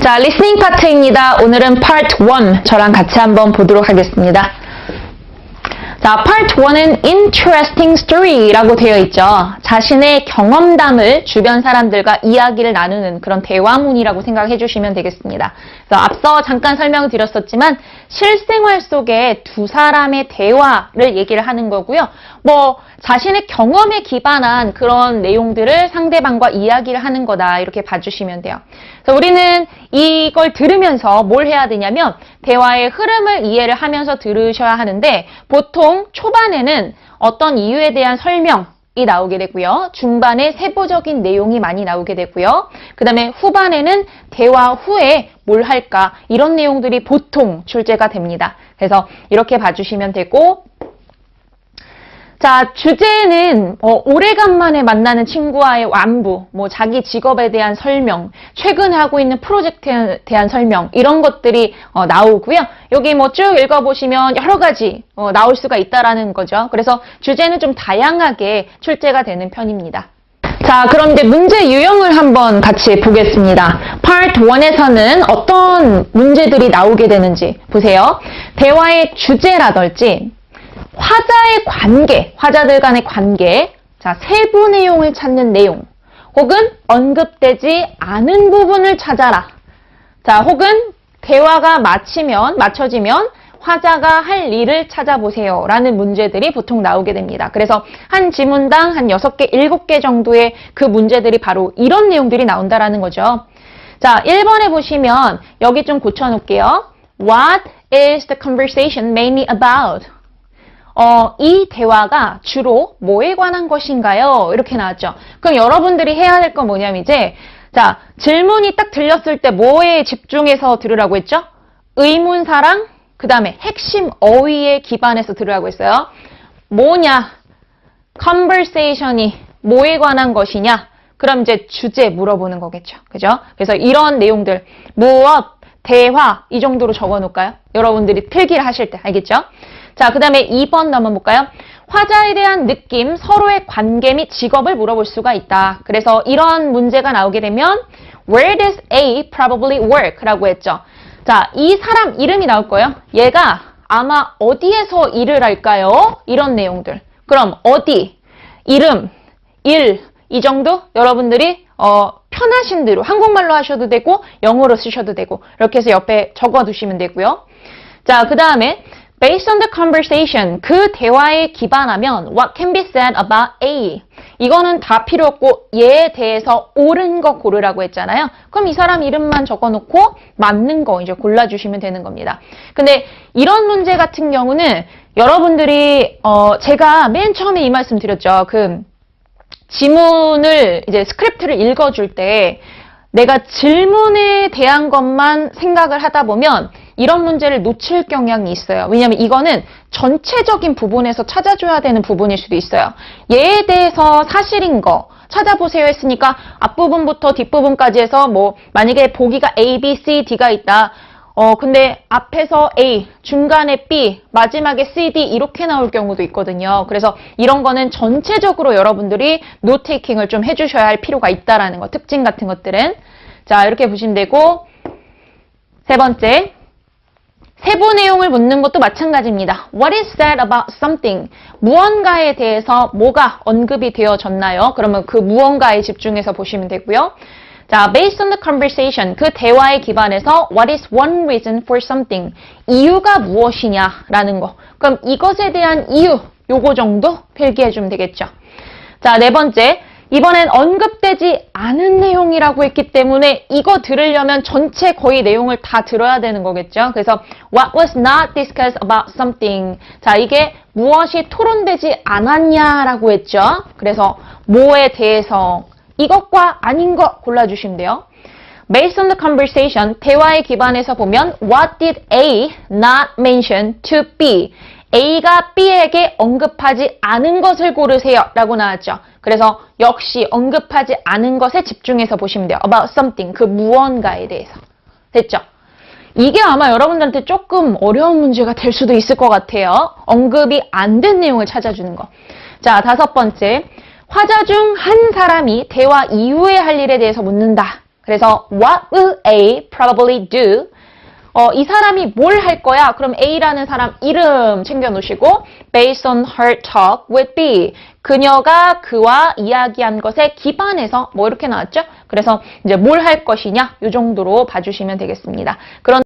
자, 리스닝 파트입니다. 오늘은 파트 1 저랑 같이 한번 보도록 하겠습니다. 자, 파트 1은 interesting story라고 되어 있죠. 자신의 경험담을 주변 사람들과 이야기를 나누는 그런 대화문이라고 생각해 주시면 되겠습니다. 그래서 앞서 잠깐 설명을 드렸었지만 실생활 속에 두 사람의 대화를 얘기를 하는 거고요. 자신의 경험에 기반한 그런 내용들을 상대방과 이야기를 하는 거다 이렇게 봐주시면 돼요. 그래서 우리는 이걸 들으면서 뭘 해야 되냐면 대화의 흐름을 이해를 하면서 들으셔야 하는데 보통 초반에는 어떤 이유에 대한 설명이 나오게 되고요. 중반에 세부적인 내용이 많이 나오게 되고요. 그 다음에 후반에는 대화 후에 뭘 할까 이런 내용들이 보통 출제가 됩니다. 그래서 이렇게 봐주시면 되고 자, 주제는 오래간만에 만나는 친구와의 완부, 자기 직업에 대한 설명, 최근에 하고 있는 프로젝트에 대한 설명 이런 것들이 나오고요. 여기 쭉 읽어보시면 여러 가지 나올 수가 있다라는 거죠. 그래서 주제는 좀 다양하게 출제가 되는 편입니다. 자, 그럼 이제 문제 유형을 한번 같이 보겠습니다. 파트 1에서는 어떤 문제들이 나오게 되는지 보세요. 대화의 주제라든지 화자의 관계, 화자들 간의 관계, 자, 세부 내용을 찾는 내용, 혹은 언급되지 않은 부분을 찾아라. 자, 혹은 대화가 맞춰지면 화자가 할 일을 찾아보세요. 라는 문제들이 보통 나오게 됩니다. 그래서 한 지문당 한 6개, 7개 정도의 그 문제들이 바로 이런 내용들이 나온다라는 거죠. 자, 1번에 보시면 여기 좀 고쳐놓을게요. What is the conversation mainly about? 이 대화가 주로 뭐에 관한 것인가요? 이렇게 나왔죠. 그럼 여러분들이 해야 될 건 뭐냐면 이제 자, 질문이 딱 들렸을 때 뭐에 집중해서 들으라고 했죠? 의문사랑 그 다음에 핵심 어휘에 기반해서 들으라고 했어요. 뭐냐? conversation이 뭐에 관한 것이냐? 그럼 이제 주제 물어보는 거겠죠. 그죠? 그래서 이런 내용들 무엇, 대화 이 정도로 적어 놓을까요? 여러분들이 필기를 하실 때 알겠죠? 자, 그 다음에 2번 넘어볼까요? 화자에 대한 느낌, 서로의 관계 및 직업을 물어볼 수가 있다. 그래서 이런 문제가 나오게 되면 Where does A probably work? 라고 했죠. 자, 이 사람 이름이 나올 거예요. 얘가 아마 어디에서 일을 할까요? 이런 내용들. 그럼 어디, 이름, 일, 이 정도 여러분들이 편하신 대로 한국말로 하셔도 되고 영어로 쓰셔도 되고 이렇게 해서 옆에 적어두시면 되고요. 자, 그 다음에 Based on the conversation, 그 대화에 기반하면 what can be said about A? 이거는 다 필요 없고 얘에 대해서 옳은 거 고르라고 했잖아요. 그럼 이 사람 이름만 적어놓고 맞는 거 이제 골라주시면 되는 겁니다. 근데 이런 문제 같은 경우는 여러분들이 제가 맨 처음에 이 말씀 드렸죠. 그 지문을 이제 스크립트를 읽어줄 때 내가 질문에 대한 것만 생각을 하다 보면 이런 문제를 놓칠 경향이 있어요. 왜냐하면 이거는 전체적인 부분에서 찾아줘야 되는 부분일 수도 있어요. 얘에 대해서 사실인 거 찾아보세요 했으니까 앞부분부터 뒷부분까지 해서 만약에 보기가 A, B, C, D가 있다. 근데 앞에서 A, 중간에 B, 마지막에 C, D 이렇게 나올 경우도 있거든요. 그래서 이런 거는 전체적으로 여러분들이 노테이킹을 좀 해주셔야 할 필요가 있다라는 거, 특징 같은 것들은. 자, 이렇게 보시면 되고 세 번째. 세부 내용을 묻는 것도 마찬가지입니다. What is said about something? 무언가에 대해서 뭐가 언급이 되어졌나요? 그러면 그 무언가에 집중해서 보시면 되고요. 자, based on the conversation, 그 대화에 기반해서 what is one reason for something? 이유가 무엇이냐라는 거. 그럼 이것에 대한 이유, 요거 정도 필기해주면 되겠죠. 자, 네 번째. 이번엔 언급되지 않은 내용이라고 했기 때문에 이거 들으려면 전체 거의 내용을 다 들어야 되는 거겠죠. 그래서 what was not discussed about something. 자, 이게 무엇이 토론되지 않았냐라고 했죠. 그래서 뭐에 대해서 이것과 아닌 것 골라주시면 돼요. Based on the conversation, 대화에 기반해서 보면 what did A not mention to B? A가 B에게 언급하지 않은 것을 고르세요 라고 나왔죠. 그래서 역시 언급하지 않은 것에 집중해서 보시면 돼요. About something, 그 무언가에 대해서. 됐죠? 이게 아마 여러분들한테 조금 어려운 문제가 될 수도 있을 것 같아요. 언급이 안 된 내용을 찾아주는 거. 자, 다섯 번째. 화자 중 한 사람이 대화 이후에 할 일에 대해서 묻는다. 그래서 what will A probably do? 이 사람이 뭘 할 거야? 그럼 A라는 사람 이름 챙겨 놓으시고 based on her talk with B. 그녀가 그와 이야기한 것에 기반해서 뭐 이렇게 나왔죠? 그래서 이제 뭘 할 것이냐? 이 정도로 봐주시면 되겠습니다. 그런